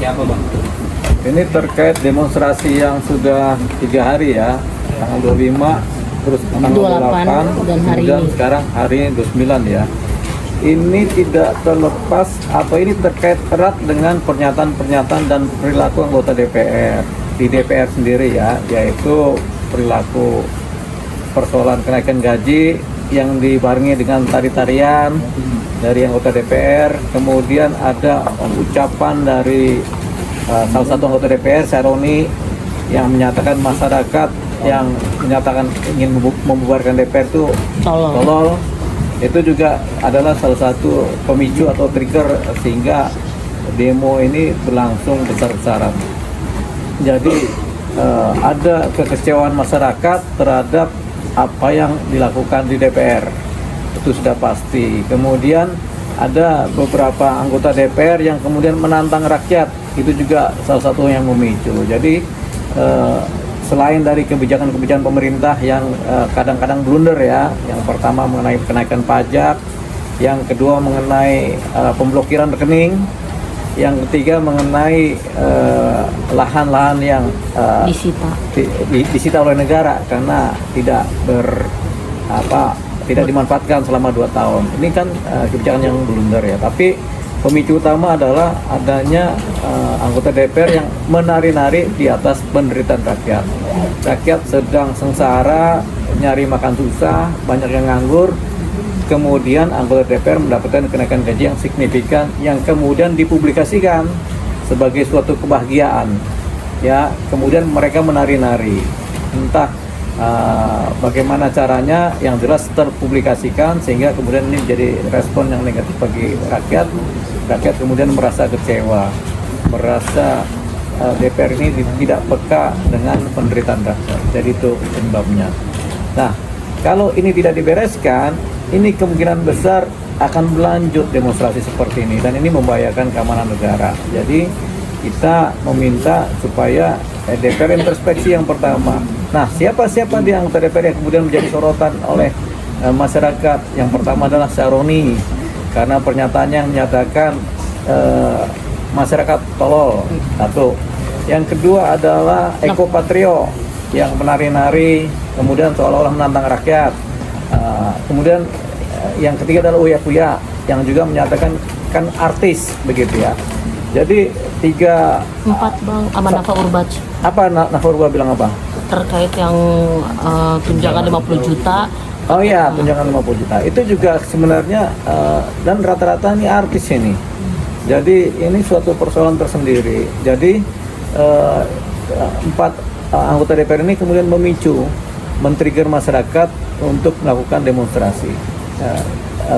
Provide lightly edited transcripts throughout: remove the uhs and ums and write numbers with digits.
apa Bang? Ini terkait demonstrasi yang sudah 3 hari ya, tanggal 25, terus tanggal 28, dan hari kemudian ini. sekarang hari ini 29 ya. Ini tidak terlepas atau ini terkait erat dengan pernyataan-pernyataan dan perilaku anggota DPR di DPR sendiri ya, yaitu perilaku persoalan kenaikan gaji yang dibarengi dengan tari-tarian dari anggota DPR, kemudian ada ucapan dari salah satu anggota DPR, Saroni, yang menyatakan masyarakat yang menyatakan ingin membubarkan DPR itu tolol. Itu juga adalah salah satu pemicu atau trigger sehingga demo ini berlangsung besar-besaran. Jadi ada kekecewaan masyarakat terhadap apa yang dilakukan di DPR, itu sudah pasti. Kemudian ada beberapa anggota DPR yang kemudian menantang rakyat, itu juga salah satu yang memicu. Jadi selain dari kebijakan-kebijakan pemerintah yang kadang-kadang blunder ya, yang pertama mengenai kenaikan pajak, yang kedua mengenai pemblokiran rekening, yang ketiga mengenai lahan-lahan yang disita oleh negara karena tidak dimanfaatkan selama 2 tahun. Ini kan kebijakan yang blunder ya, tapi pemicu utama adalah adanya anggota DPR yang menari-nari di atas penderitaan rakyat. Rakyat sedang sengsara, nyari makan susah, banyak yang nganggur. Kemudian anggota DPR mendapatkan kenaikan gaji yang signifikan, yang kemudian dipublikasikan sebagai suatu kebahagiaan. Ya, kemudian mereka menari-nari. Entah bagaimana caranya, yang jelas terpublikasikan sehingga kemudian ini menjadi respon yang negatif bagi rakyat. Rakyat kemudian merasa kecewa, merasa DPR ini tidak peka dengan penderitaan rakyat. Jadi itu penyebabnya. Nah, kalau ini tidak dibereskan, ini kemungkinan besar akan berlanjut demonstrasi seperti ini, dan ini membahayakan keamanan negara. Jadi kita meminta supaya DPR introspeksi yang pertama. Nah, siapa-siapa di anggota DPR yang kemudian menjadi sorotan oleh masyarakat? Yang pertama adalah Saroni, karena pernyataannya yang menyatakan masyarakat tolol. Satu. Yang kedua adalah Eko Patrio yang menari-nari, kemudian seolah-olah menantang rakyat. Kemudian yang ketiga adalah Uya Kuya yang juga menyatakan kan artis begitu ya. Jadi 4 Bang, sama Nafa Urbach. Apa Nafa Urbach bilang apa? Terkait yang tunjangan 50 juta. Oh iya, tunjangan 50 juta. Itu juga sebenarnya dan rata-rata ini artis ini. Jadi ini suatu persoalan tersendiri. Jadi 4 anggota DPR ini kemudian memicu, men-trigger masyarakat untuk melakukan demonstrasi.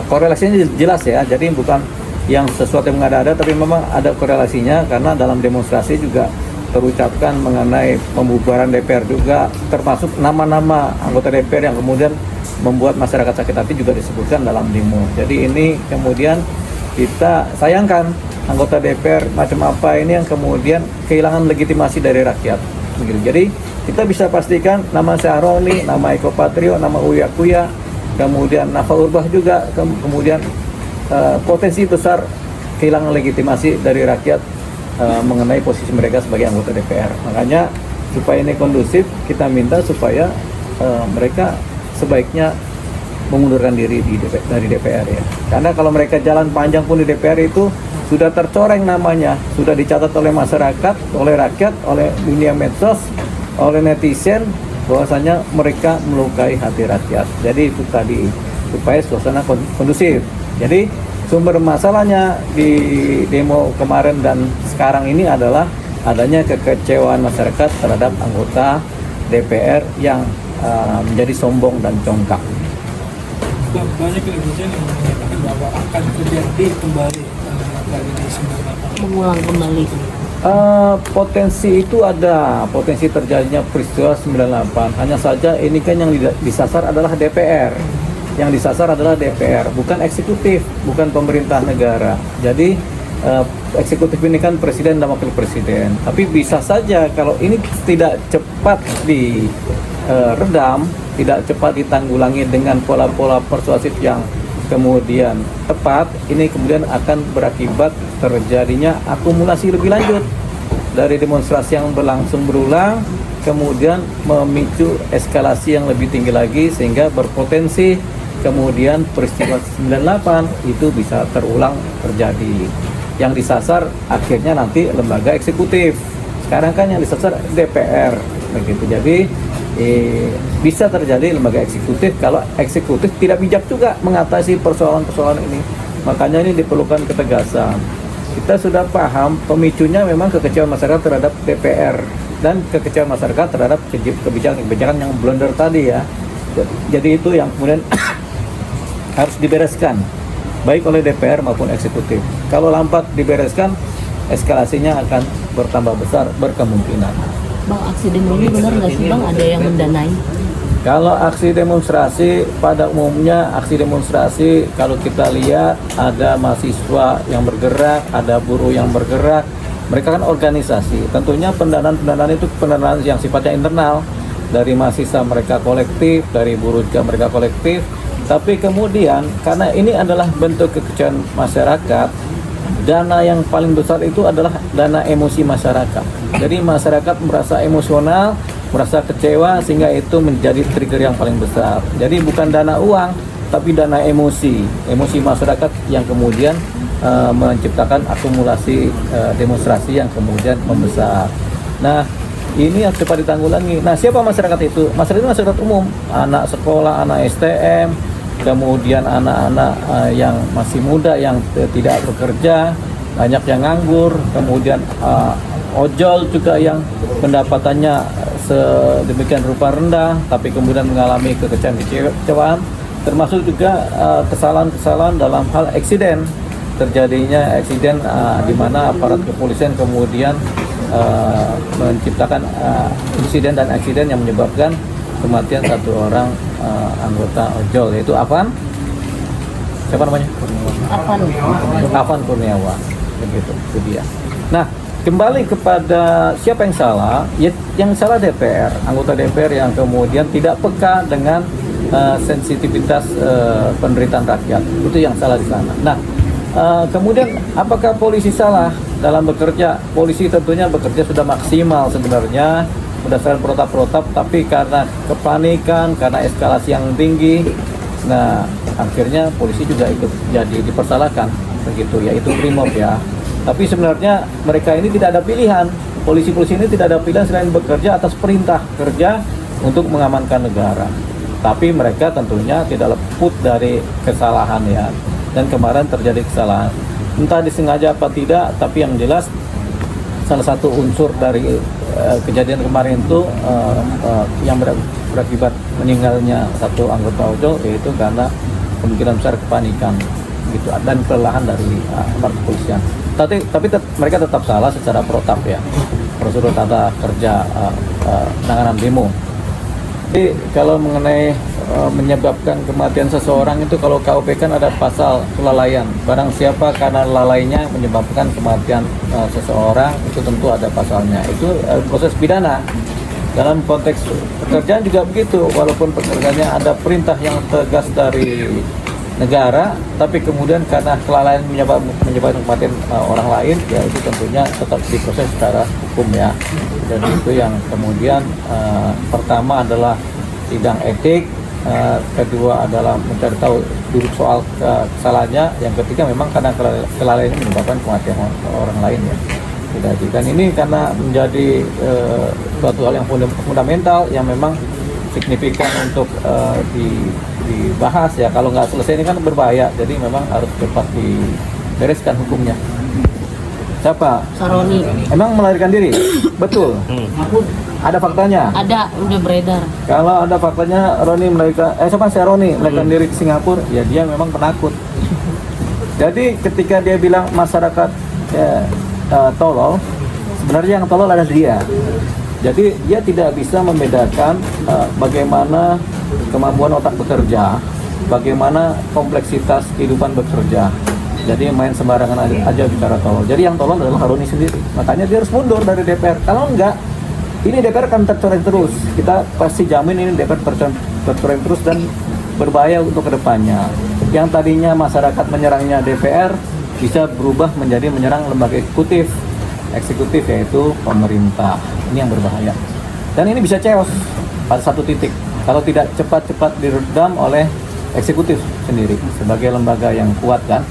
Korelasinya jelas ya. Jadi bukan yang sesuatu yang mengada-ada, tapi memang ada korelasinya karena dalam demonstrasi juga terucapkan mengenai pembubaran DPR juga, termasuk nama-nama anggota DPR yang kemudian membuat masyarakat sakit hati juga disebutkan dalam demo. Jadi ini kemudian kita sayangkan anggota DPR macam apa ini yang kemudian kehilangan legitimasi dari rakyat. Begitu. Jadi kita bisa pastikan nama Saroni, nama Eko Patrio, nama Uya Kuya, kemudian Nafa Urbach juga, kemudian potensi besar kehilangan legitimasi dari rakyat mengenai posisi mereka sebagai anggota DPR. Makanya supaya ini kondusif, kita minta supaya mereka sebaiknya mengundurkan diri dari DPR ya. Karena kalau mereka jalan panjang pun di DPR itu sudah tercoreng namanya, sudah dicatat oleh masyarakat, oleh rakyat, oleh dunia medsos, oleh netizen, bahwasanya mereka melukai hati rakyat. Jadi itu tadi, supaya suasana kondusif. Jadi sumber masalahnya di demo kemarin dan sekarang ini adalah adanya kekecewaan masyarakat terhadap anggota DPR yang menjadi sombong dan congkak. Banyak netizen yang menyatakan bahwa akan terjadi kembali Mengulang kembali. Potensi itu ada, potensi terjadinya peristiwa 98. Hanya saja ini kan yang disasar adalah DPR. Yang disasar adalah DPR, bukan eksekutif, bukan pemerintah negara. Jadi eksekutif ini kan presiden dan wakil presiden. Tapi bisa saja kalau ini tidak cepat diredam, tidak cepat ditanggulangi dengan pola-pola persuasif yang kemudian tepat, ini kemudian akan berakibat terjadinya akumulasi lebih lanjut dari demonstrasi yang berlangsung berulang, kemudian memicu eskalasi yang lebih tinggi lagi sehingga berpotensi kemudian peristiwa 98 itu bisa terulang terjadi. Yang disasar akhirnya nanti lembaga eksekutif. Sekarang kan yang disasar DPR begitu. Jadi bisa terjadi lembaga eksekutif kalau eksekutif tidak bijak juga mengatasi persoalan-persoalan ini. Makanya ini diperlukan ketegasan. Kita sudah paham pemicunya memang kekecewaan masyarakat terhadap DPR dan kekecewaan masyarakat terhadap kebijakan yang blunder tadi ya. Jadi itu yang kemudian harus dibereskan baik oleh DPR maupun eksekutif. Kalau lambat dibereskan, eskalasinya akan bertambah besar berkemungkinan. Bang, aksi demo ini benar nggak sih Bang ada yang mendanai? Kalau aksi demonstrasi, pada umumnya aksi demonstrasi kalau kita lihat ada mahasiswa yang bergerak, ada buruh yang bergerak, mereka kan organisasi. Tentunya pendanaan itu pendanaan yang sifatnya internal, dari mahasiswa mereka kolektif, dari buruh juga mereka kolektif. Tapi kemudian karena ini adalah bentuk kekecewaan masyarakat, dana yang paling besar itu adalah dana emosi masyarakat. Jadi masyarakat merasa emosional, merasa kecewa sehingga itu menjadi trigger yang paling besar. Jadi bukan dana uang, tapi dana emosi masyarakat yang kemudian menciptakan akumulasi demonstrasi yang kemudian membesar. Nah, ini yang cepat ditanggulangi. Nah, siapa masyarakat itu? Masyarakat itu masyarakat umum, anak sekolah, anak STM, kemudian anak-anak yang masih muda yang tidak bekerja, banyak yang nganggur, kemudian ojol juga yang pendapatannya sedemikian rupa rendah, tapi kemudian mengalami kekecewaan, termasuk juga kesalahan-kesalahan dalam hal eksiden, terjadinya eksiden di mana aparat kepolisian kemudian menciptakan insiden dan eksiden yang menyebabkan kematian satu orang anggota ojol, yaitu Afan. Siapa namanya? Afan Kurniawan. Begitu, itu dia. Nah, kembali kepada siapa yang salah? Ya, yang salah DPR, anggota DPR yang kemudian tidak peka dengan sensitivitas penderitaan rakyat. Itu yang salah di sana. Nah, kemudian apakah polisi salah dalam bekerja? Polisi tentunya bekerja sudah maksimal sebenarnya berdasarkan protap-protap, tapi karena kepanikan, karena eskalasi yang tinggi, nah akhirnya polisi juga ikut jadi dipersalahkan begitu, yaitu Brimob ya. Tapi sebenarnya mereka ini tidak ada pilihan, polisi-polisi ini tidak ada pilihan selain bekerja atas perintah kerja untuk mengamankan negara. Tapi mereka tentunya tidak luput dari kesalahan ya, dan kemarin terjadi kesalahan, entah disengaja apa tidak, tapi yang jelas salah satu unsur dari kejadian kemarin itu yang berakibat meninggalnya satu anggota ojol, yaitu karena kemungkinan besar kepanikan gitu dan kelelahan dari aparat kepolisian. Tapi mereka tetap salah secara protap ya, prosedur tata kerja penanganan demo. Jadi kalau mengenai menyebabkan kematian seseorang itu, kalau KUP kan ada pasal kelalaian. Barang siapa karena lalainya menyebabkan kematian seseorang, itu tentu ada pasalnya. Itu proses pidana. Dalam konteks pekerjaan juga begitu. Walaupun pekerjaannya ada perintah yang tegas dari negara, tapi kemudian karena kelalaian menyebabkan kematian orang lain, ya itu tentunya tetap diproses secara hukum ya. Dan itu yang kemudian pertama adalah sidang etik, kedua adalah mencari tahu duduk soal kesalahannya, yang ketiga memang karena kelalaian menyebabkan kematian orang lain ya. Dan ini karena menjadi suatu hal yang fundamental yang memang signifikan untuk dibahas ya. Kalau nggak selesai ini kan berbahaya, jadi memang harus cepat dibereskan hukumnya. Siapa? Saroni. Emang melarikan diri? Betul. Ada faktanya? Ada, udah beredar. Kalau ada faktanya Roni melarikan, Saroni melarikan diri ke Singapura, ya dia memang penakut. Jadi ketika dia bilang masyarakat tolol, sebenarnya yang tolol adalah dia. Jadi dia tidak bisa membedakan bagaimana kemampuan otak bekerja, bagaimana kompleksitas kehidupan bekerja. Jadi main sembarangan aja bicara tolol. Jadi yang tolol adalah Haruni sendiri. Makanya dia harus mundur dari DPR. Kalau enggak, ini DPR akan tercoreng terus. Kita pasti jamin ini DPR tercoreng terus dan berbahaya untuk kedepannya. yang tadinya masyarakat menyerangnya DPR bisa berubah menjadi menyerang lembaga eksekutif yaitu pemerintah. Ini yang berbahaya. Dan ini bisa chaos pada satu titik kalau tidak cepat-cepat diredam oleh eksekutif sendiri sebagai lembaga yang kuat kan.